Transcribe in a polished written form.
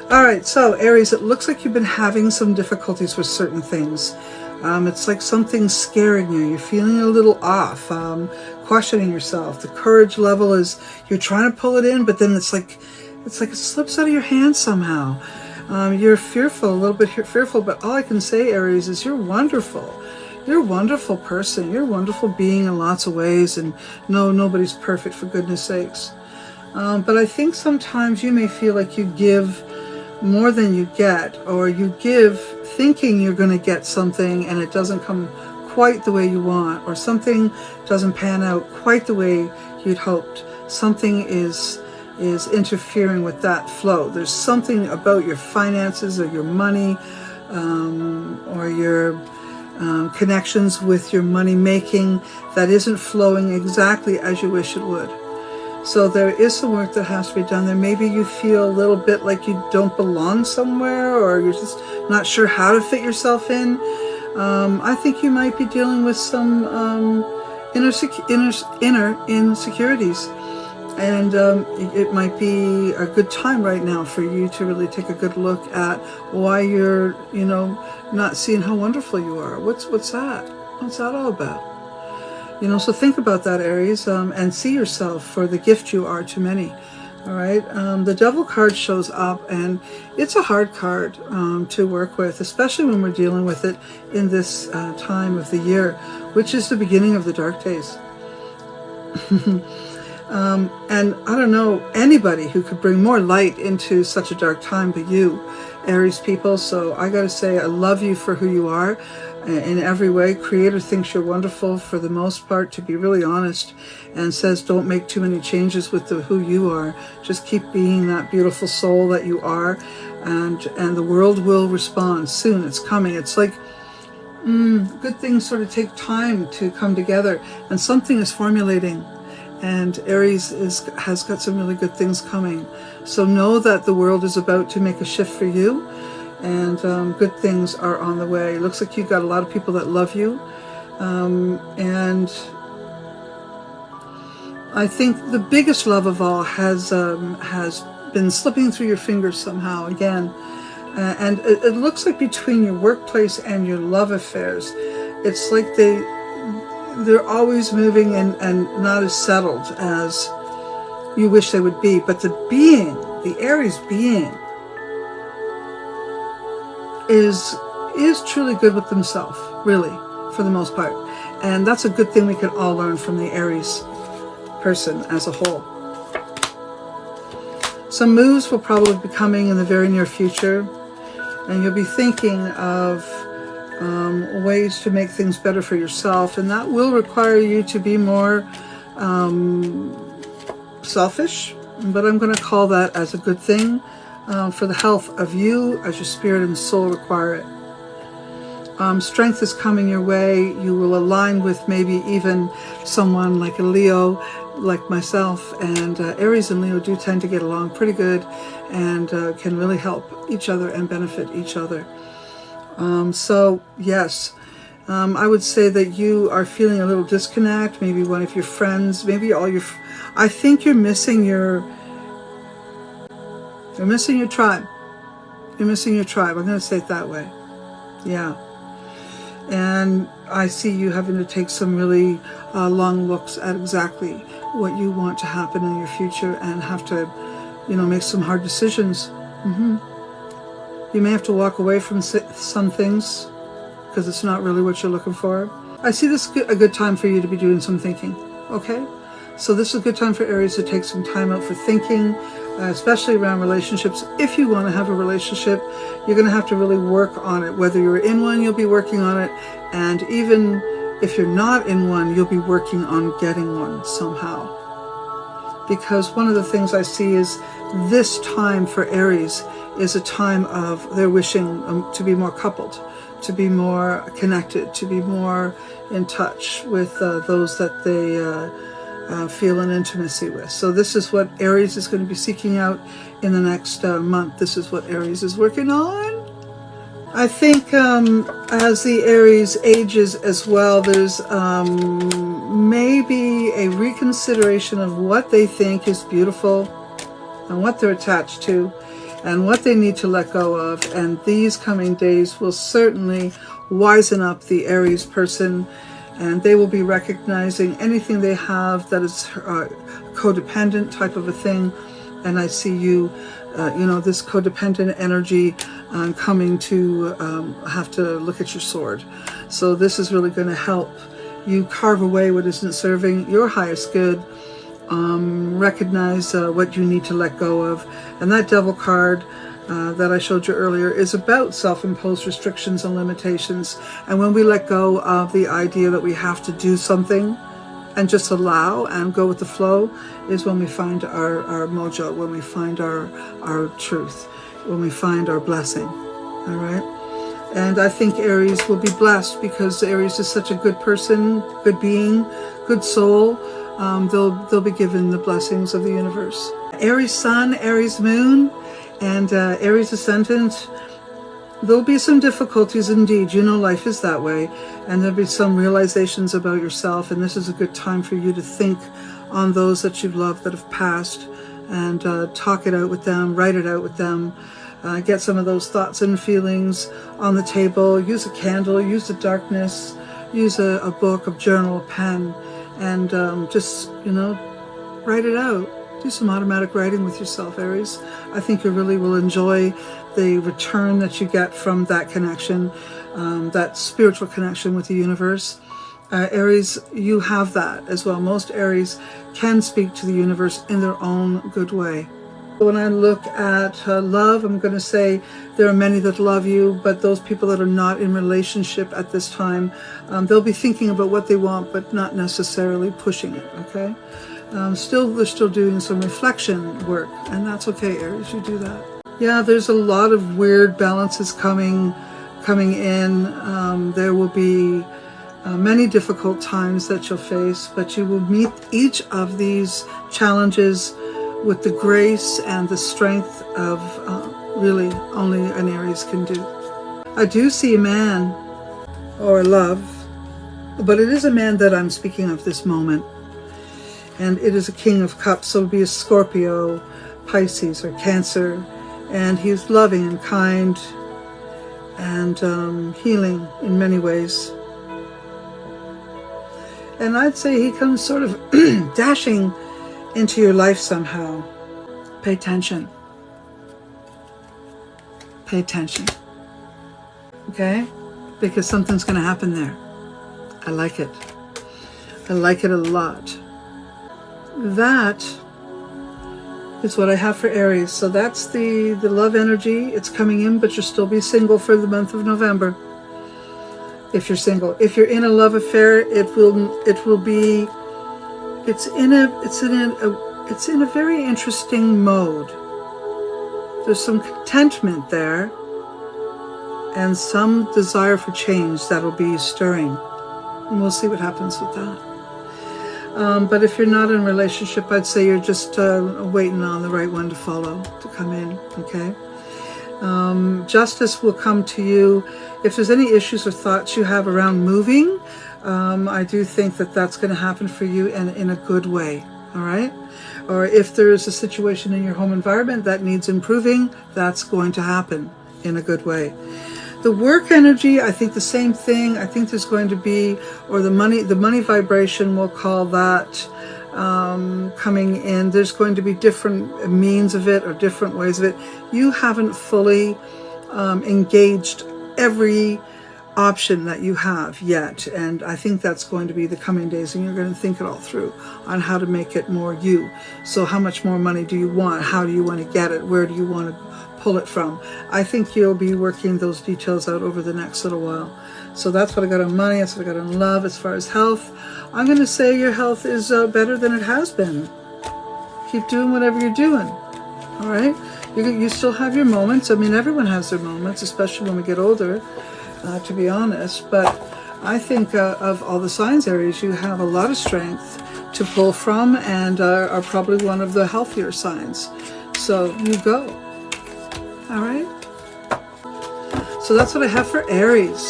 All right, so Aries, it looks like you've been having some difficulties with certain things. It's like something's scaring you. You're feeling a little off, questioning yourself. The courage level is, you're trying to pull it in, but then it's like it slips out of your hand somehow. You're fearful, a little bit fearful, but all I can say, Aries, is you're wonderful. You're a wonderful person. You're a wonderful being in lots of ways, and no, nobody's perfect, for goodness sakes. But I think sometimes you may feel like you give more than you get, or you give thinking you're going to get something and it doesn't come quite the way you want, or something doesn't pan out quite the way you'd hoped. Something is interfering with that flow. There's something about your finances or your money, or your connections with your money making that isn't flowing exactly as you wish it would. So there is some work that has to be done there. Maybe you feel a little bit like you don't belong somewhere, or you're just not sure how to fit yourself in. I think you might be dealing with some inner insecurities. And it might be a good time right now for you to really take a good look at why you're, not seeing how wonderful you are. What's that? What's that all about? So think about that, Aries, and see yourself for the gift you are to many. All right. The Devil card shows up, and it's a hard card to work with, especially when we're dealing with it in this time of the year, which is the beginning of the dark days. And I don't know anybody who could bring more light into such a dark time but you, Aries people. So I got to say, I love you for who you are in every way. Creator thinks you're wonderful for the most part, to be really honest, and says don't make too many changes with who you are. Just keep being that beautiful soul that you are, and the world will respond soon. It's coming. It's like good things sort of take time to come together, and something is formulating. And Aries has got some really good things coming. So know that the world is about to make a shift for you, and good things are on the way. It looks like you've got a lot of people that love you, and I think the biggest love of all has been slipping through your fingers somehow again. And it looks like between your workplace and your love affairs, it's like they're always moving and not as settled as you wish they would be. But the Aries being is truly good with themselves, really, for the most part. And that's a good thing we can all learn from the Aries person as a whole. Some moves will probably be coming in the very near future, and you'll be thinking of ways to make things better for yourself, and that will require you to be more selfish, but I'm going to call that as a good thing for the health of you, as your spirit and soul require it. Strength is coming your way. You will align with maybe even someone like a Leo, like myself, and Aries and Leo do tend to get along pretty good, and can really help each other and benefit each other. So yes, I would say that you are feeling a little disconnect. Maybe one of your friends, maybe I think you're missing your tribe. You're missing your tribe. I'm going to say it that way. Yeah. And I see you having to take some really long looks at exactly what you want to happen in your future, and have to, make some hard decisions. You may have to walk away from some things because it's not really what you're looking for. I see this a good time for you to be doing some thinking, okay? So this is a good time for Aries to take some time out for thinking, especially around relationships. If you want to have a relationship, you're going to have to really work on it. Whether you're in one, you'll be working on it. And even if you're not in one, you'll be working on getting one somehow. Because one of the things I see is this time for Aries is a time of they're wishing to be more coupled, to be more connected, to be more in touch with those that they feel an intimacy with. So this is what Aries is going to be seeking out in the next month. This is what Aries is working on. I think as the Aries ages as well, there's maybe a reconsideration of what they think is beautiful and what they're attached to. and what they need to let go of. And these coming days will certainly wisen up the Aries person, and they will be recognizing anything they have that is codependent type of a thing. And I see you, this codependent energy coming to have to look at your sword. So this is really going to help you carve away what isn't serving your highest good. Recognize what you need to let go of. And that Devil card that I showed you earlier is about self-imposed restrictions and limitations. And when we let go of the idea that we have to do something and just allow and go with the flow, is when we find our mojo, when we find our truth, when we find our blessing. All right? And I think Aries will be blessed, because Aries is such a good person, good being, good soul. They'll be given the blessings of the universe. Aries sun, Aries moon, and Aries ascendant. There'll be some difficulties indeed. Life is that way. And there'll be some realizations about yourself. And this is a good time for you to think on those that you've loved that have passed, and talk it out with them, write it out with them. Get some of those thoughts and feelings on the table. Use a candle, use the darkness, use a book, a journal, a pen, and just, write it out. Do some automatic writing with yourself, Aries. I think you really will enjoy the return that you get from that connection, that spiritual connection with the universe. Aries, you have that as well. Most Aries can speak to the universe in their own good way. When I look at love, I'm going to say there are many that love you, but those people that are not in relationship at this time, they'll be thinking about what they want, but not necessarily pushing it, okay? They're still doing some reflection work, and that's okay, Aries, you do that. Yeah, there's a lot of weird balances coming in. There will be many difficult times that you'll face, but you will meet each of these challenges with the grace and the strength of really only an Aries can do. I do see a man or love, but it is a man that I'm speaking of this moment. And it is a King of Cups, so it would be a Scorpio, Pisces, or Cancer. And he's loving and kind and healing in many ways. And I'd say he comes sort of dashing into your life somehow. Pay attention. Pay attention. Okay? Because something's going to happen there. I like it. I like it a lot. That is what I have for Aries. So that's the love energy. It's coming in, but you'll still be single for the month of November. If you're single. If you're in a love affair, it's in a very interesting mode. There's some contentment there and some desire for change that'll be stirring. And we'll see what happens with that. But if you're not in a relationship, I'd say you're just waiting on the right one to follow, to come in, okay? Justice will come to you. If there's any issues or thoughts you have around moving, I do think that that's going to happen for you in a good way, all right? Or if there is a situation in your home environment that needs improving, that's going to happen in a good way. The work energy, I think the same thing. I think there's going to be, or the money vibration, we'll call that, coming in. There's going to be different means of it or different ways of it. You haven't fully engaged every option that you have yet, and I think that's going to be the coming days, and you're going to think it all through on how to make it more you. So how much more money do you want? How do you want to get it? Where do you want to pull it from? I think you'll be working those details out over the next little while. So that's what I got on money. That's what I got on love. As far as health, I'm going to say your health is better than it has been. Keep doing whatever you're doing. All right? You still have your moments. I mean, everyone has their moments, especially when we get older, to be honest. But I think of all the signs, Aries, you have a lot of strength to pull from and are probably one of the healthier signs. So you go. All right? So that's what I have for Aries.